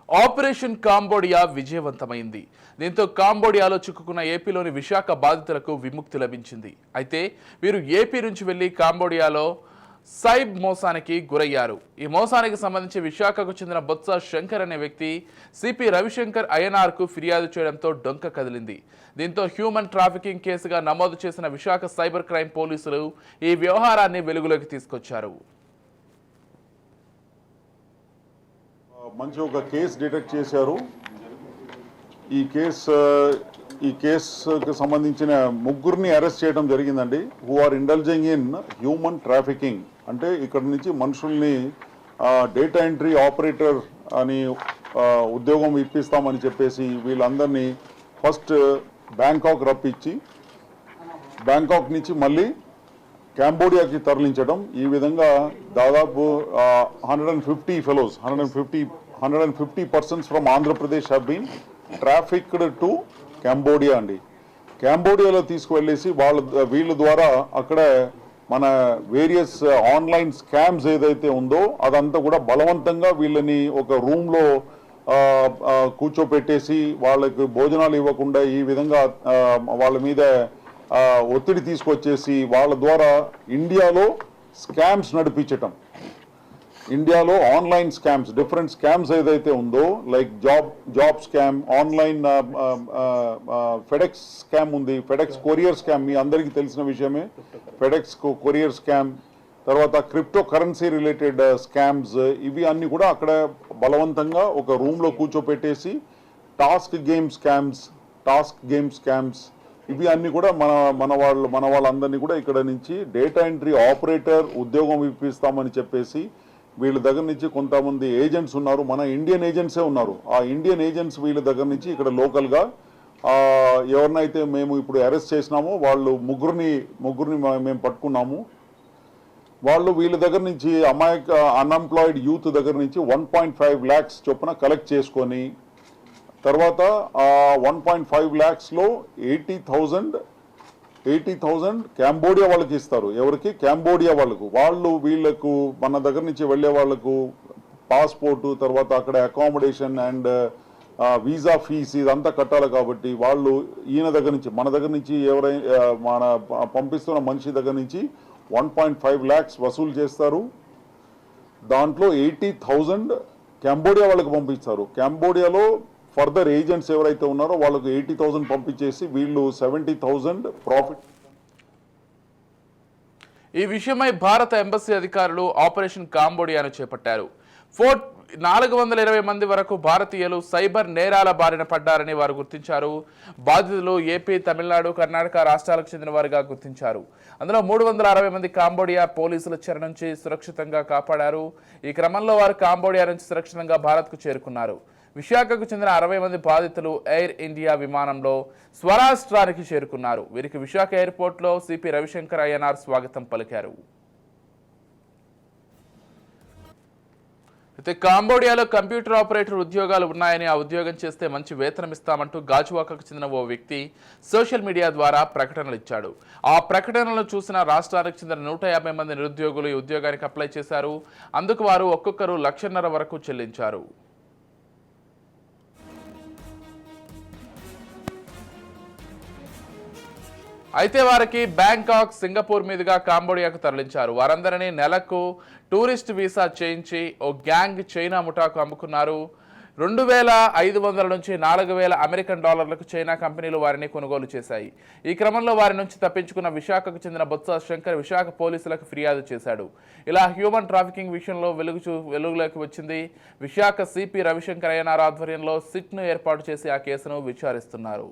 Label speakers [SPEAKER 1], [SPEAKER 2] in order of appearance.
[SPEAKER 1] Operation Cambodia విజయవంతమైంది. దీంతో కాంబోడియాలో చిక్కుకున్న ఏపీలోని విశాఖ బాధితులకు విముక్తి లభించింది. అయితే వీరు ఏపీ నుంచి వెళ్లి కాంబోడియాలో సైబ్ మోసానికి గురయ్యారు. ఈ మోసానికి సంబంధించి విశాఖకు చెందిన బొత్స శంకర్ అనే వ్యక్తి సిపి రవిశంకర్ అయ్యనార్కు ఫిర్యాదు చేయడంతో డొంక కదిలింది. దీంతో హ్యూమన్ ట్రాఫికింగ్ కేసుగా నమోదు చేసిన విశాఖ సైబర్ క్రైమ్ పోలీసులు ఈ వ్యవహారాన్ని వెలుగులోకి తీసుకొచ్చారు.
[SPEAKER 2] మంచి ఒక కేసు డిటెక్ట్ చేశారు. ఈ కేసుకు సంబంధించిన ముగ్గురిని అరెస్ట్ చేయడం జరిగిందండి. Who are indulging in human trafficking, అంటే ఇక్కడ నుంచి మనుషుల్ని డేటా ఎంట్రీ ఆపరేటర్ అని ఉద్యోగం ఇప్పిస్తామని చెప్పేసి వీళ్ళందరినీ ఫస్ట్ బ్యాంకాక్ రప్పించి బ్యాంకాక్ నుంచి మళ్ళీ కాంబోడియాకి తరలించడం. ఈ విధంగా దాదాపు 150 fellows, 150 persons from Andhra Pradesh have been trafficked to Cambodia అండి. కాంబోడియాలో తీసుకువెళ్ళేసి వీళ్ళ ద్వారా అక్కడ మన వేరియస్ ఆన్లైన్ స్కామ్స్ ఏదైతే ఉందో అదంతా కూడా బలవంతంగా వీళ్ళని ఒక రూమ్లో కూర్చోపెట్టేసి వాళ్ళకి భోజనాలు ఇవ్వకుండా ఈ విధంగా వాళ్ళ మీద ఒత్తిడి తీసుకొచ్చేసి వాళ్ళ ద్వారా ఇండియాలో స్కామ్స్ నడిపించటం. ఇండియాలో ఆన్లైన్ స్కామ్స్, డిఫరెంట్ స్కామ్స్ ఏదైతే ఉందో like job scam, online FedEx scam ఉంది, ఫెడెక్స్ కొరియర్ స్కామ్ మీ అందరికీ తెలిసిన విషయమే. ఫెడెక్స్ కొరియర్ స్కామ్, తర్వాత క్రిప్టో కరెన్సీ రిలేటెడ్ స్కామ్స్, ఇవి అన్ని కూడా అక్కడ బలవంతంగా ఒక రూమ్లో కూర్చోపెట్టేసి టాస్క్ గేమ్ స్కామ్స్ ఇవి అన్ని కూడా మన వాళ్ళందరినీ కూడా ఇక్కడ నుంచి డేటా ఎంట్రీ ఆపరేటర్ ఉద్యోగం ఇప్పిస్తామని చెప్పేసి వీళ్ళ దగ్గర నుంచి కొంతమంది ఏజెంట్స్ ఉన్నారు, మన ఇండియన్ ఏజెంట్సే ఉన్నారు. ఆ ఇండియన్ ఏజెంట్స్ వీళ్ళ దగ్గర నుంచి ఇక్కడ లోకల్గా ఎవరినైతే మేము ఇప్పుడు అరెస్ట్ చేసినామో వాళ్ళు ముగ్గురిని మేము పట్టుకున్నాము. వాళ్ళు వీళ్ళ దగ్గర నుంచి అన్ఎంప్లాయిడ్ యూత్ దగ్గర నుంచి 1.5 lakhs చొప్పున కలెక్ట్ చేసుకొని తర్వాత 1.5 lakhsలో 80,000 కాంబోడియా వాళ్ళకి ఇస్తారు. ఎవరికి? కాంబోడియా వాళ్ళకు. వీళ్ళకు మన దగ్గర నుంచి వెళ్ళే వాళ్ళకు పాస్పోర్టు, తర్వాత అక్కడ అకామిడేషన్ అండ్ వీసా ఫీస్ ఇదంతా కట్టాలి. కాబట్టి వాళ్ళు ఈయన దగ్గర నుంచి మన దగ్గర నుంచి మన పంపిస్తున్న మనిషి దగ్గర నుంచి 1.5 lakhs వసూలు చేస్తారు. దాంట్లో 80,000 కాంబోడియా వాళ్ళకి పంపిస్తారు. కాంబోడియాలో ఫర్దర్ ఏజెంట్స్ ఎవరైతే ఉన్నారో వాళ్ళకు 80,000 పంపించేసి వీళ్ళు 70,000 ప్రాఫిట్.
[SPEAKER 1] ఈ విషయమై భారత ఎంబసీ అధికారులు ఆపరేషన్ కాంబోడియాను చేపట్టారు. 420 మంది వరకు భారతీయులు సైబర్ నేరాల బారిన పడ్డారని వారు గుర్తించారు. బాధితులు ఏపీ, తమిళనాడు, కర్ణాటక రాష్ట్రాలకు చెందిన వారిగా గుర్తించారు. అందులో 360 మంది కాంబోడియా పోలీసుల చెర నుంచి సురక్షితంగా కాపాడారు. ఈ క్రమంలో వారు కాంబోడియా నుంచి సురక్షితంగా భారత్కు చేరుకున్నారు. విశాఖకు చెందిన 60 మంది బాధితులు ఎయిర్ ఇండియా విమానంలో స్వరాష్ట్రానికి చేరుకున్నారు. వీరికి విశాఖ ఎయిర్పోర్ట్లో సిపి రవిశంకర్ అయ్యనార్ స్వాగతం పలికారు. అయితే కాంబోడియాలో కంప్యూటర్ ఆపరేటర్ ఉద్యోగాలు ఉన్నాయని, ఆ ఉద్యోగం చేస్తే మంచి వేతనం ఇస్తామంటూ గాజువాకకు చెందిన ఓ వ్యక్తి సోషల్ మీడియా ద్వారా ప్రకటనలు ఇచ్చాడు. ఆ ప్రకటనలను చూసిన రాష్ట్రానికి చెందిన 150 మంది నిరుద్యోగులు ఈ ఉద్యోగానికి అప్లై చేశారు. అందుకు వారు ఒక్కొక్కరు 1.5 లక్షల వరకు చెల్లించారు. అయితే వారికి బ్యాంకాక్, సింగపూర్ మీదుగా కాంబోడియాకు తరలించారు. వారందరినీ నెలకు టూరిస్ట్ వీసా చేయించి ఓ గ్యాంగ్ చైనా ముఠాకు అమ్ముకున్నారు. 2,500 నుంచి 4,000 అమెరికన్ డాలర్లకు చైనా కంపెనీలు వారిని కొనుగోలు చేశాయి. ఈ క్రమంలో వారి నుంచి తప్పించుకున్న విశాఖకు చెందిన బొత్స శంకర్ విశాఖ పోలీసులకు ఫిర్యాదు చేశాడు. ఇలా హ్యూమన్ ట్రాఫికింగ్ విషయంలో వెలుగులోకి వచ్చింది. విశాఖ సిపి రవిశంకర్ అయ్యనార్ ఆధ్వర్యంలో సిట్ను ఏర్పాటు చేసి ఆ కేసును విచారిస్తున్నారు.